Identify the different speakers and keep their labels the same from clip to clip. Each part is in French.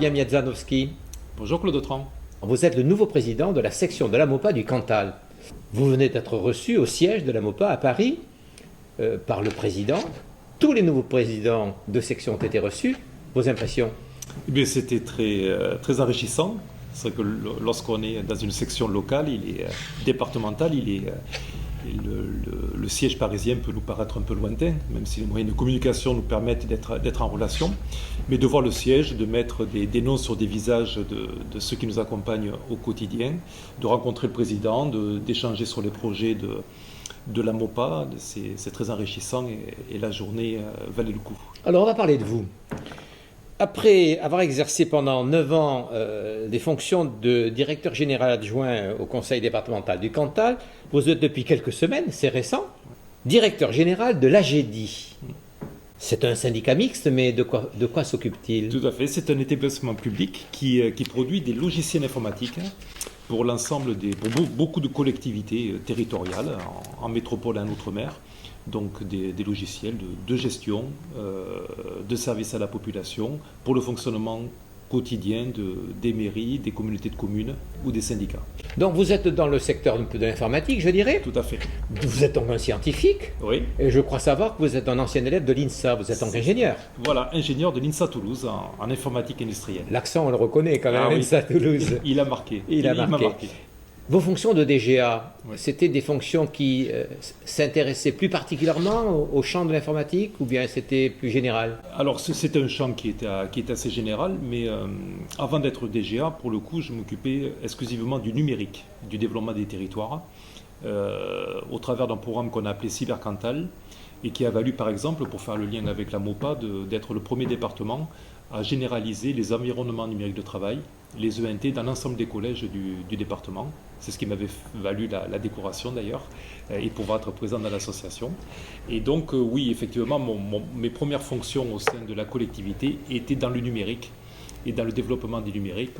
Speaker 1: Fabien Miedzanowski.
Speaker 2: Bonjour Claude Autran.
Speaker 1: Vous êtes le nouveau président de la section de la MOPA du Cantal. Vous venez d'être reçu au siège de la MOPA à Paris par le président. Tous les nouveaux présidents de section ont été reçus. Vos impressions?
Speaker 2: Eh bien, c'était très enrichissant. C'est vrai que lorsqu'on est dans une section locale, départementale, le siège parisien peut nous paraître un peu lointain, même si les moyens de communication nous permettent d'être en relation. Mais de voir le siège, de mettre des noms sur des visages de ceux qui nous accompagnent au quotidien, de rencontrer le président, d'échanger sur les projets de la MOPA, c'est très enrichissant et la journée valait le coup.
Speaker 1: Alors on va parler de vous. Après avoir exercé pendant 9 ans des fonctions de directeur général adjoint au conseil départemental du Cantal, vous êtes depuis quelques semaines, c'est récent, directeur général de l'AGEDI. C'est un syndicat mixte, mais de quoi s'occupe-t-il?
Speaker 2: Tout à fait, c'est un établissement public qui produit des logiciels informatiques pour pour beaucoup de collectivités territoriales, en métropole et en outre-mer. Donc des logiciels de gestion, de service à la population, pour le fonctionnement quotidien des mairies, des communautés de communes ou des syndicats.
Speaker 1: Donc vous êtes dans le secteur de l'informatique, je dirais.
Speaker 2: Tout à fait.
Speaker 1: Vous êtes donc un scientifique.
Speaker 2: Oui.
Speaker 1: Et je crois savoir que vous êtes un ancien élève de l'INSA, vous êtes donc ingénieur.
Speaker 2: Voilà, ingénieur de l'INSA Toulouse en informatique industrielle.
Speaker 1: L'accent, on le reconnaît quand même,
Speaker 2: Ah oui.
Speaker 1: l'INSA Toulouse.
Speaker 2: Il a marqué.
Speaker 1: Il m'a marqué. Vos fonctions de DGA,
Speaker 2: Oui.
Speaker 1: c'était des fonctions qui s'intéressaient plus particulièrement au champ de l'informatique ou bien c'était plus général?
Speaker 2: Alors c'est un champ qui est assez général, mais avant d'être DGA, pour le coup, je m'occupais exclusivement du numérique, du développement des territoires, au travers d'un programme qu'on a appelé Cybercantal, et qui a valu par exemple, pour faire le lien avec la MOPA, d'être le premier département à généraliser les environnements numériques de travail, les ENT, dans l'ensemble des collèges du département. C'est ce qui m'avait valu la décoration d'ailleurs, et pouvoir être présent dans l'association. Et donc oui, effectivement, mes premières fonctions au sein de la collectivité étaient dans le numérique et dans le développement du numérique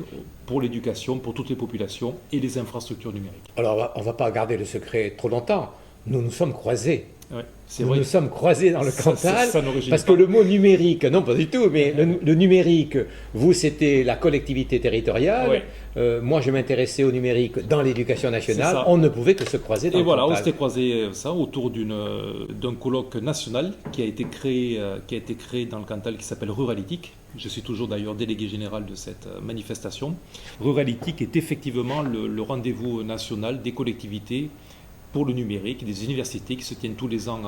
Speaker 2: pour l'éducation, pour toutes les populations et les infrastructures numériques.
Speaker 1: Alors on ne va pas garder le secret trop longtemps, nous nous sommes croisés.
Speaker 2: Ouais, c'est
Speaker 1: Nous
Speaker 2: vrai.
Speaker 1: nous sommes croisés dans le Cantal,
Speaker 2: ça n'origine
Speaker 1: parce
Speaker 2: pas.
Speaker 1: que le mot numérique, non pas du tout, mais le numérique, vous c'était la collectivité territoriale,
Speaker 2: Ouais.
Speaker 1: moi je m'intéressais au numérique dans l'éducation nationale,
Speaker 2: ça.
Speaker 1: on ne pouvait que se croiser dans
Speaker 2: Et
Speaker 1: le
Speaker 2: voilà, on
Speaker 1: Cantal.
Speaker 2: s'était croisé ça autour d'un colloque national qui a été créé dans le Cantal, qui s'appelle Ruralitique. Je suis toujours d'ailleurs délégué général de cette manifestation. Ruralitique est effectivement le rendez-vous national des collectivités pour le numérique, des universités qui se tiennent tous les ans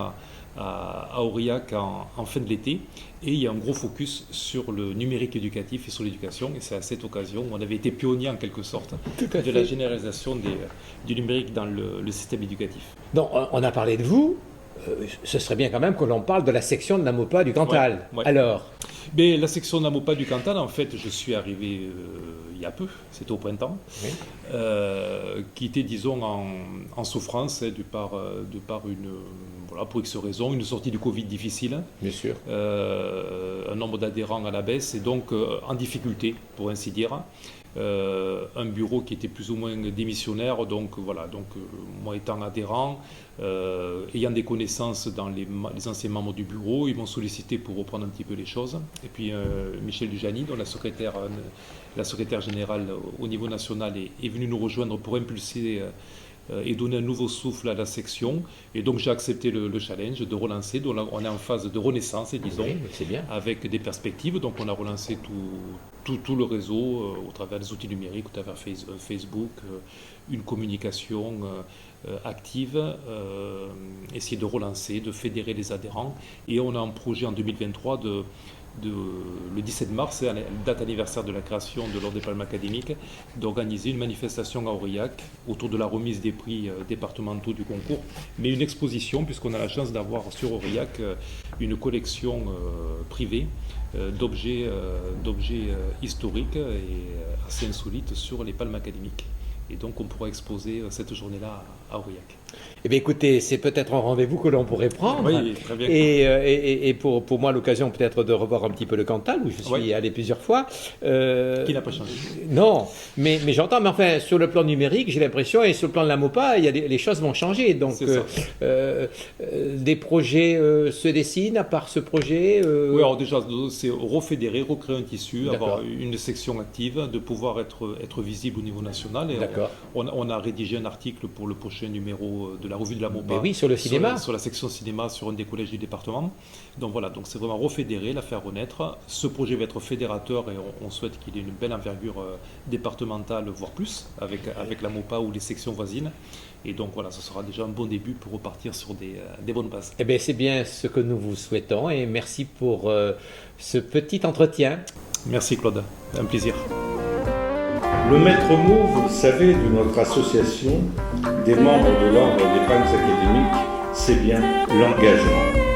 Speaker 2: à Aurillac en fin de l'été. Et il y a un gros focus sur le numérique éducatif et sur l'éducation. Et c'est à cette occasion où on avait été pionnier en quelque sorte de la généralisation du numérique dans le système éducatif.
Speaker 1: Donc on a parlé de vous, ce serait bien quand même que l'on parle de la section de la MOPA du Cantal.
Speaker 2: Ouais.
Speaker 1: Alors,
Speaker 2: Mais la section de la MOPA du Cantal, en fait, je suis arrivé il y a peu, c'était au printemps,
Speaker 1: oui.
Speaker 2: qui était, disons, en souffrance de par voilà, pour X raisons, une sortie du Covid difficile,
Speaker 1: Bien sûr.
Speaker 2: un nombre d'adhérents à la baisse, et donc en difficulté, pour ainsi dire. Un bureau qui était plus ou moins démissionnaire, donc voilà, moi étant adhérent, ayant des connaissances dans les anciens membres du bureau, ils m'ont sollicité pour reprendre un petit peu les choses. Et puis Michel Dujani, dont la secrétaire générale au niveau national, est venue nous rejoindre pour impulser et donner un nouveau souffle à la section. Et donc j'ai accepté le challenge de relancer. Donc on est en phase de renaissance, disons,
Speaker 1: Oui, c'est bien.
Speaker 2: avec des perspectives. Donc on a relancé tout le réseau au travers des outils numériques, au travers Facebook, une communication active, essayer de relancer, de fédérer les adhérents. Et on a un projet en 2023 le 17 mars, c'est la date anniversaire de la création de l'Ordre des Palmes académiques, d'organiser une manifestation à Aurillac autour de la remise des prix départementaux du concours, mais une exposition, puisqu'on a la chance d'avoir sur Aurillac une collection privée d'objets historiques et assez insolites sur les palmes académiques. Et donc on pourra exposer cette journée-là à Aurillac.
Speaker 1: Eh bien, écoutez, c'est peut-être un rendez-vous que l'on pourrait prendre.
Speaker 2: Oui, très bien.
Speaker 1: Et pour moi, l'occasion peut-être de revoir un petit peu le Cantal, où je suis allé plusieurs fois.
Speaker 2: Qui n'a pas changé.
Speaker 1: Non, mais j'entends, mais enfin, sur le plan numérique, j'ai l'impression, et sur le plan de la MOPA, les choses vont changer. Donc, des projets se dessinent à part ce projet
Speaker 2: Oui, alors déjà, c'est refédérer, recréer un tissu,
Speaker 1: D'accord.
Speaker 2: avoir une section active, de pouvoir être visible au niveau national. Et
Speaker 1: D'accord.
Speaker 2: on a rédigé un article pour le prochain numéro de la revue de la MOPA.
Speaker 1: Mais oui, sur le cinéma.
Speaker 2: Sur la section cinéma, sur un des collèges du département. Donc voilà, donc c'est vraiment refédérer, la faire renaître. Ce projet va être fédérateur et on souhaite qu'il ait une belle envergure départementale, voire plus, avec la MOPA ou les sections voisines. Et donc voilà, ce sera déjà un bon début pour repartir sur des bonnes bases.
Speaker 1: Eh bien, c'est bien ce que nous vous souhaitons et merci pour ce petit entretien.
Speaker 2: Merci Claude, un plaisir.
Speaker 3: Le maître mot, vous le savez, de notre association, des membres de l'ordre des femmes académiques, c'est bien l'engagement.